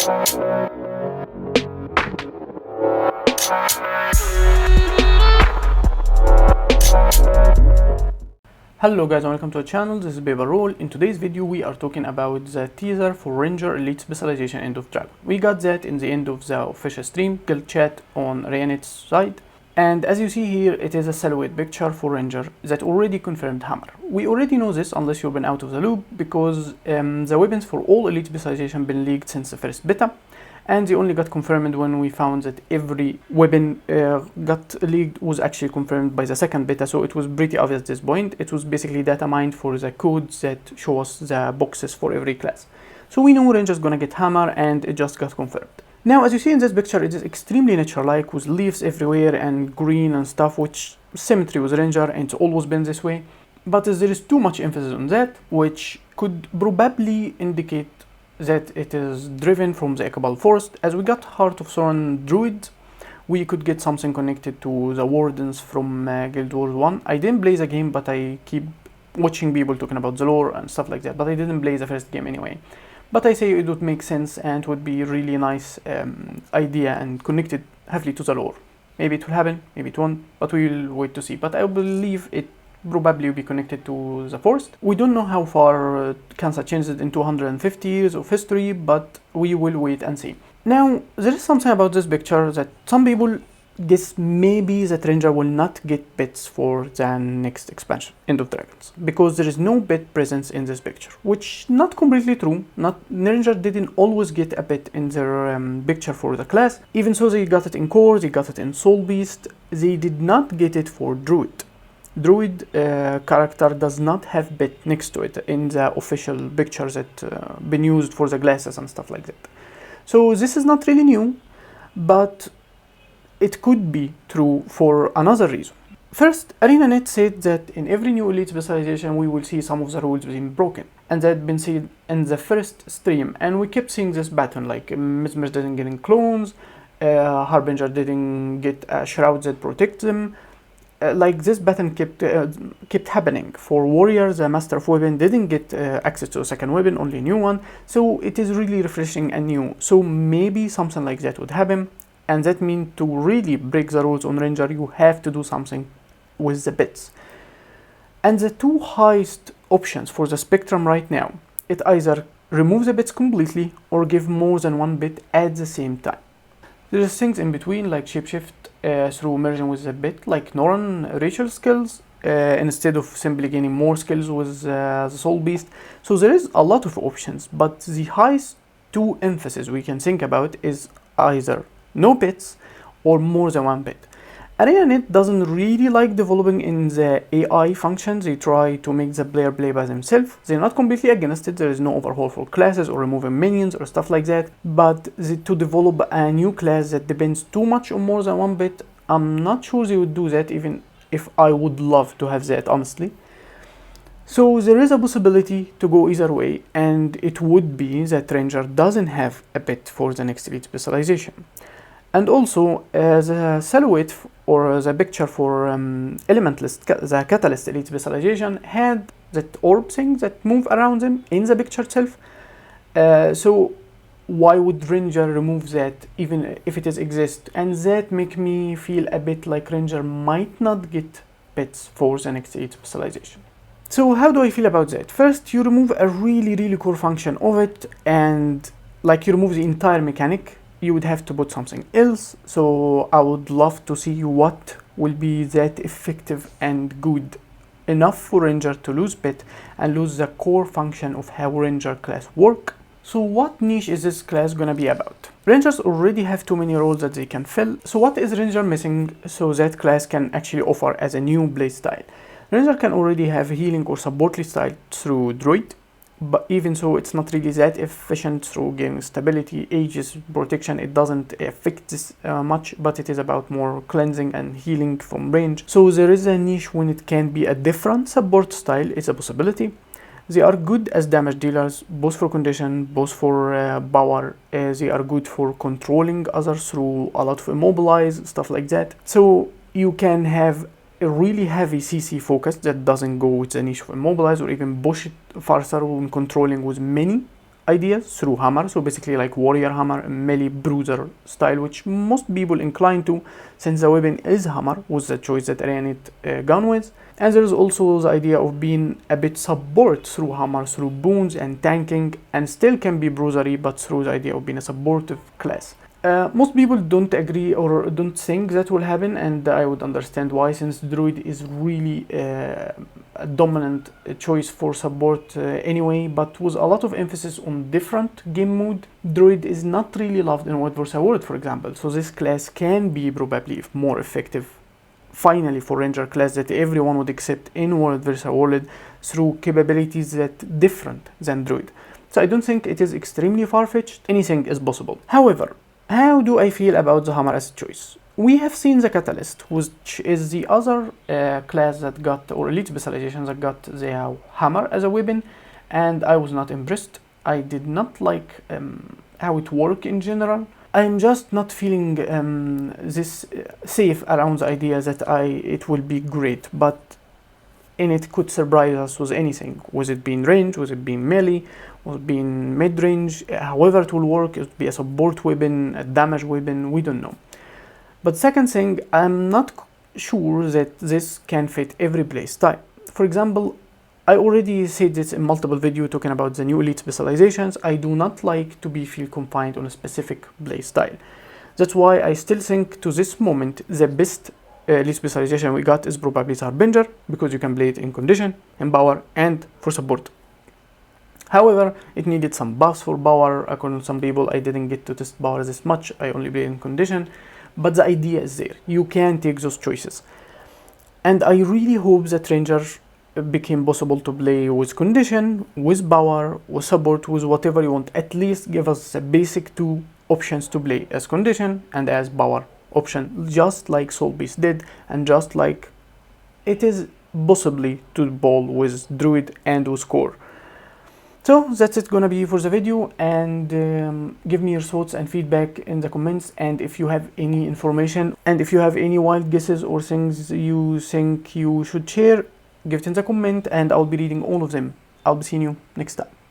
Hello guys and welcome to our channel. This is Roll. In today's video we are talking about the teaser for Ranger Elite Specialization End of Dragon. We got that in the end of the official stream guild chat on Ryanet's side, and as you see here it is a silhouette picture for Ranger that already confirmed hammer. We already know this unless you've been out of the loop, because the weapons for all Elite Specialization been leaked since the first beta, and they only got confirmed when we found that every weapon got leaked was actually confirmed by the second beta. So it was pretty obvious at this point. It was basically data mined for the codes that show us the boxes for every class. So we know Ranger's gonna get hammer, and it just got confirmed. Now as you see in this picture, it is extremely nature-like with leaves everywhere and green and stuff, which symmetry with Ranger, and it's always been this way. But there is too much emphasis on that, which could probably indicate that it is driven from the Ichabal Forest. As we got Heart of Thorn druid, we could get something connected to the wardens from Guild Wars 1. I didn't play the game, but I keep watching people talking about the lore and stuff like that, but I didn't play the first game anyway. But I say it would make sense and would be really nice idea and connected heavily to the lore. Maybe it will happen, maybe it won't, but we will wait to see. But I believe it probably be connected to the forest. We don't know how far Kansas changed it in 250 years of history, but we will wait and see. Now, there is something about this picture that some people guess maybe that Ranger will not get bits for the next expansion, End of Dragons, because there is no bit presence in this picture, which not completely true. Ranger didn't always get a bit in their picture for the class. Even so, they got it in Core, they got it in Soul Beast, they did not get it for Druid. Druid character does not have bit next to it in the official pictures that been used for the glasses and stuff like that. So this is not really new, but it could be true for another reason. First, ArenaNet said that in every new Elite Specialization we will see some of the rules being broken, and that had been seen in the first stream, and we kept seeing this pattern, like Mesmer didn't get clones, Harbinger didn't get a shroud that protects them. Like this pattern kept happening. For warriors, the master of weapon didn't get access to a second weapon, only a new one. So it is really refreshing and new. So maybe something like that would happen, and that means to really break the rules on Ranger, you have to do something with the bits. And the two highest options for the spectrum right now, it either remove the bits completely or give more than one bit at the same time. There's things in between, like shapeshift through merging with a bit, like Norn Rachel skills, instead of simply gaining more skills with the Soul Beast. So there is a lot of options, but the highest two emphasis we can think about is either no bits or more than one bit. ArenaNet doesn't really like developing in the AI functions. They try to make the player play by themselves. They're not completely against it. There is no overhaul for classes or removing minions or stuff like that. But to develop a new class that depends too much on more than one bit, I'm not sure they would do that, even if I would love to have that, honestly. So there is a possibility to go either way, and it would be that Ranger doesn't have a bit for the next Elite Specialization. And also, the silhouette or the picture for Elementalist, the Catalyst Elite Specialization, had that orb thing that move around them in the picture itself. So why would Ranger remove that even if it exists? And that make me feel a bit like Ranger might not get bits for the next Elite Specialization. So how do I feel about that? First, you remove a really core function of it, and like you remove the entire mechanic. You would have to put something else. So I would love to see what will be that effective and good enough for Ranger to lose bit and lose the core function of how Ranger class work. So what niche is this class gonna be about? Rangers already have too many roles that they can fill. So what is Ranger missing so that class can actually offer as a new play style? Ranger can already have healing or support style through druid, but even so it's not really that efficient through gaining stability, ages, protection. It doesn't affect this much, but it is about more cleansing and healing from range. So there is a niche when it can be a different support style. It's a possibility. They are good as damage dealers, both for condition, both for power. They are good for controlling others through a lot of immobilize, stuff like that. So you can have a really heavy CC focus that doesn't go with the niche of immobilize or even push it farther when controlling with many ideas through hammer, so basically like warrior hammer, melee bruiser style, which most people incline to since the weapon is hammer, was the choice that Ryanit gone with. And there is also the idea of being a bit support through hammer, through boons and tanking, and still can be bruisery, but through the idea of being a supportive class. Most people don't agree or don't think that will happen, and I would understand why, since druid is really a dominant choice for support anyway, but with a lot of emphasis on different game mode. Druid is not really loved in World vs. World, for example, so this class can be probably more effective finally for ranger class that everyone would accept in World vs. World through capabilities that different than druid. So I don't think it is extremely far-fetched. Anything is possible. However, how do I feel about the hammer as a choice? We have seen the Catalyst, which is the other class that got, or elite specialization that got the hammer as a weapon, and I was not impressed. I did not like how it worked in general. I'm just not feeling this safe around the idea that it will be great, but it could surprise us with anything. Was it being range? Was it being melee? Was it being mid-range? However it will work, it would be a support weapon, a damage weapon, we don't know. But second thing, I'm not sure that this can fit every play style. For example, I already said this in multiple videos talking about the new elite specializations. I do not like to feel confined on a specific play style. That's why I still think to this moment the best elite specialization we got is probably Harbinger, because you can play it in condition, in power, and for support. However, it needed some buffs for power. According to some people, I didn't get to test power this much. I only played in condition. But the idea is there. You can take those choices. And I really hope that Ranger became possible to play with condition, with power, with support, with whatever you want. At least give us the basic two options to play, as condition and as power option, just like Soul Beast did, and just like it is possibly to ball with druid and with core. So that's it gonna be for the video, and give me your thoughts and feedback in the comments, and if you have any information and if you have any wild guesses or things you think you should share, give it in the comment and I'll be reading all of them. I'll be seeing you next time.